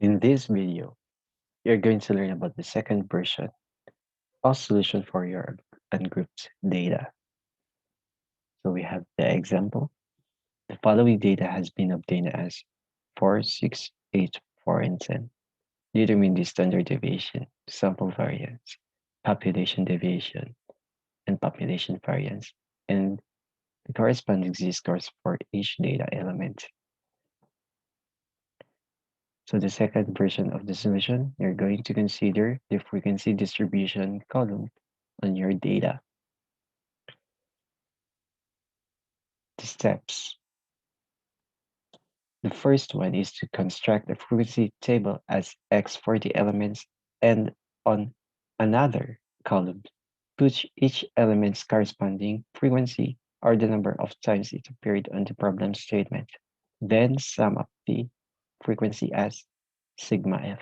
In this video, you're going to learn about the second version of solution for your ungrouped data. So we have the example. The following data has been obtained as 4, 6, 8, 4, and 10. Determine the standard deviation, sample variance, population deviation, and population variance, and the corresponding z-scores for each data element. So the second version of the solution, you're going to consider the frequency distribution column on your data. The steps. The first one is to construct a frequency table as X for the elements and on another column, put each element's corresponding frequency or the number of times it appeared on the problem statement. Then sum up the frequency as sigma f.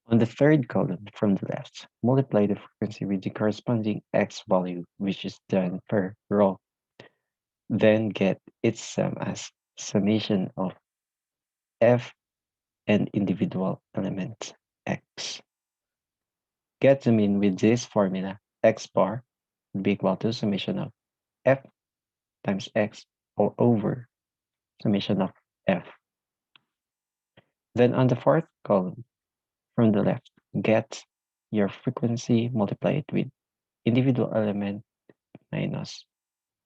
On the third column from the left, multiply the frequency with the corresponding X value, which is done per row. Then get its sum as summation of f and individual element x. Get the mean with this formula. X bar would be equal to summation of f times x all over summation of f. Then on the fourth column from the left, get your frequency, multiply it with individual element minus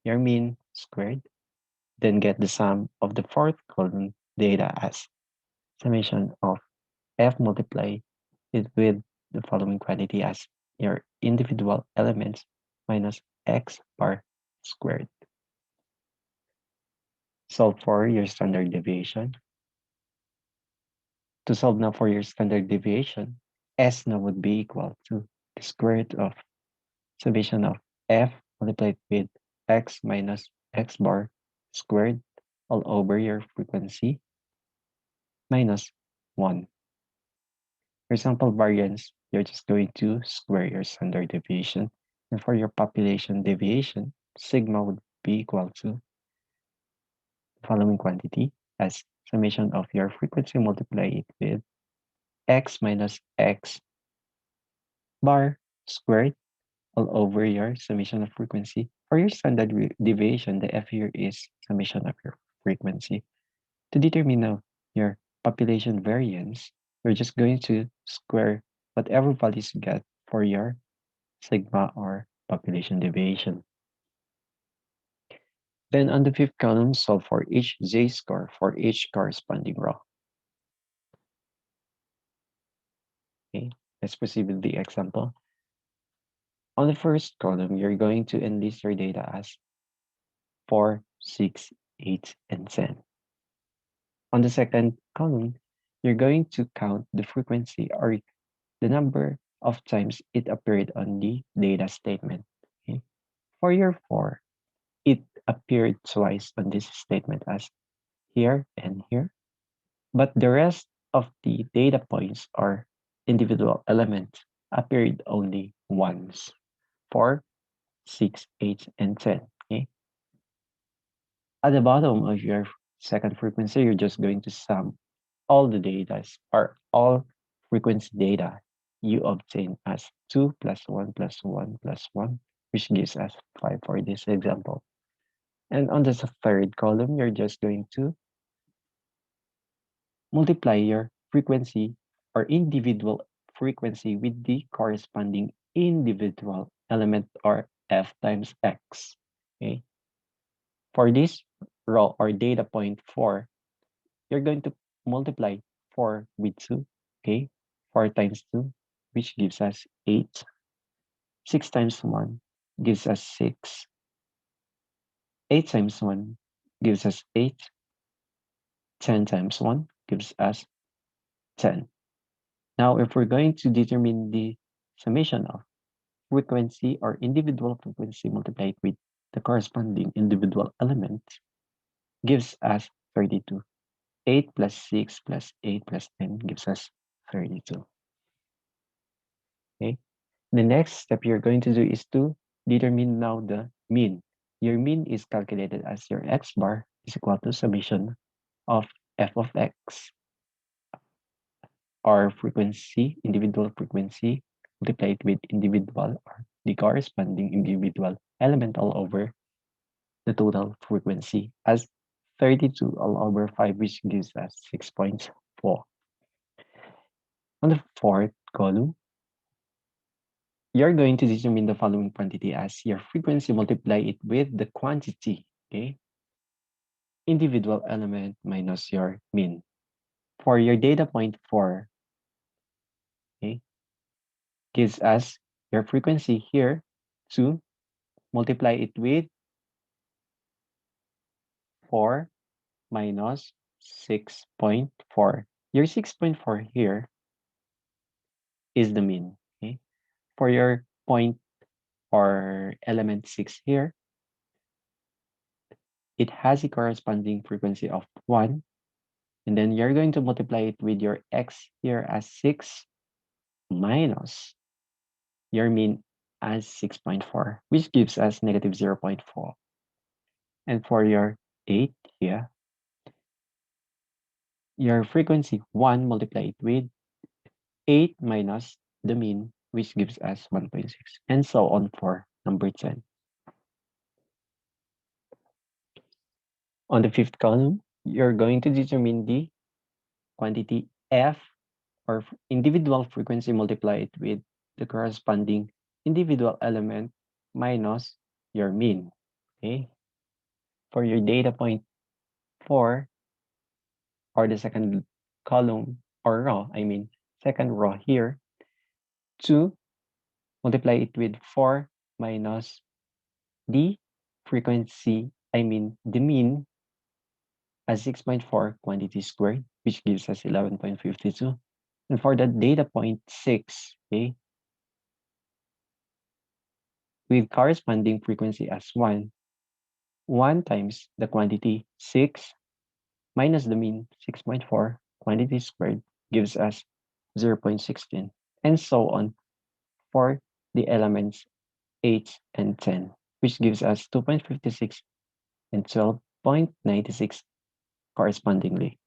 your mean squared. Then get the sum of the fourth column data as summation of f multiply it with the following quantity as your individual elements minus x bar squared. Solve for your standard deviation. To solve now for your standard deviation, S now would be equal to the square root of summation of f multiplied with x minus x bar squared all over your frequency minus 1. For sample variance, you're just going to square your standard deviation. And for your population deviation, sigma would be equal to the following quantity as summation of your frequency multiplied with x minus x bar squared all over your summation of frequency. For your standard deviation, the f here is summation of your frequency. To determine now your population variance, you're just going to square whatever values you get for your sigma or population deviation. Then on the fifth column, solve for each z-score for each corresponding row. Okay, let's proceed with the example. On the first column, you're going to enlist your data as 4, 6, 8, and 10. On the second column, you're going to count the frequency or the number of times it appeared on the data statement. Okay? For your 4, it appeared twice on this statement as here and here, but the rest of the data points or individual elements appeared only once. 4, 6, 8, and 10. Okay? At the bottom of your second frequency, you're just going to sum all the data or all frequency data you obtain as 2 plus 1 plus 1 plus 1, which gives us 5 for this example. And on the third column, you're just going to multiply your frequency or individual frequency with the corresponding individual element or f times x. Okay. For this row or data point 4, you're going to multiply 4 with 2. Okay. 4 times 2, which gives us 8. 6 times 1 gives us 6. 8 times 1 gives us 8. 10 times 1 gives us 10. Now, if we're going to determine the summation of frequency or individual frequency multiplied with the corresponding individual element, gives us 32. 8 plus 6 plus 8 plus 10 gives us 32. Okay. The next step you're going to do is to determine now the mean your mean is calculated as your x bar is equal to summation of f of x, or frequency, individual frequency, multiplied with individual or the corresponding individual element all over the total frequency as 32 all over 5, which gives us 6.4. On the fourth column, you're going to determine the following quantity as your frequency, multiply it with the quantity, okay? Individual element minus your mean. For your data point 4, okay, gives us your frequency here to multiply it with 4 minus 6.4. Your 6.4 here is the mean, okay? For your point or element 6 here, it has a corresponding frequency of 1. And then you're going to multiply it with your x here as 6 minus your mean as 6.4, which gives us negative 0.4. And for your 8 here, your frequency 1 multiplied with 8 minus the mean, which gives us 1.6, and so on for number 10. On the fifth column, you're going to determine the quantity f, or individual frequency multiplied with the corresponding individual element minus your mean, okay? For your data point 4, or the second column, or row, second row here, to multiply it with 4 minus the frequency, the mean, as 6.4 quantity squared, which gives us 11.52. And for the data point 6, okay, with corresponding frequency as 1 times the quantity 6 minus the mean 6.4 quantity squared gives us 0.16, and so on for the elements 8 and 10, which gives us 2.56 and 12.96 correspondingly.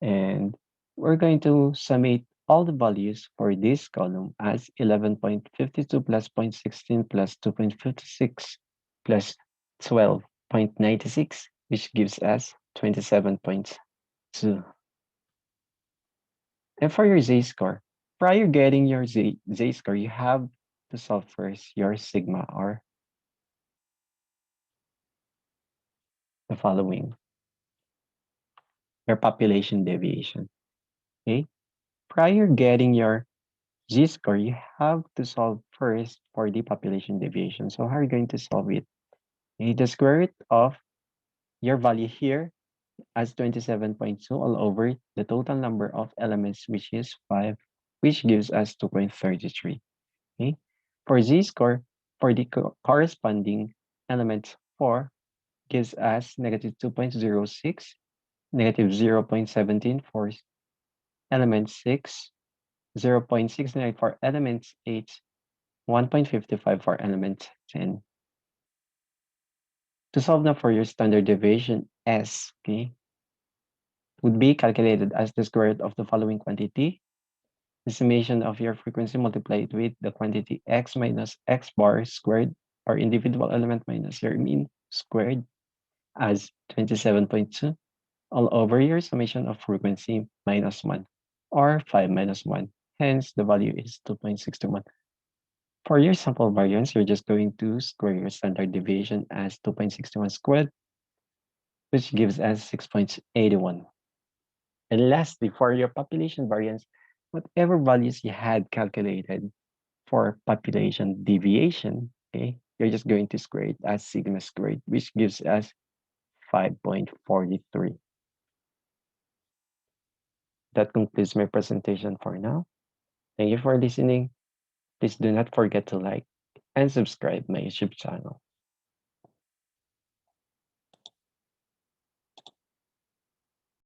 And we're going to summate all the values for this column as 11.52 plus 0.16 plus 2.56 plus 12.96, which gives us 27.2. And for your z-score, prior getting your z-score, you have to solve first your sigma, or the following: your population deviation. Okay? Prior getting your z-score, you have to solve first for the population deviation. So how are you going to solve it? Okay, the square root of your value here as 27.2 all over the total number of elements, which is 5, which gives us 2.33. Okay? For z-score, for the corresponding element 4, gives us negative 2.06, negative 0.17 for element 6, 0.69 for element 8, 1.55 for element 10. To solve now for your standard deviation S, okay, would be calculated as the square root of the following quantity, the summation of your frequency multiplied with the quantity x minus x bar squared, or individual element minus your mean squared, as 27.2 all over your summation of frequency minus 1, or 5 minus 1. Hence, the value is 2.61. For your sample variance, you're just going to square your standard deviation as 2.61 squared, which gives us 6.81. And lastly, for your population variance, whatever values you had calculated for population deviation, okay, you're just going to square it as sigma squared, which gives us 5.43. That concludes my presentation for now. Thank you for listening. Please do not forget to like and subscribe my YouTube channel.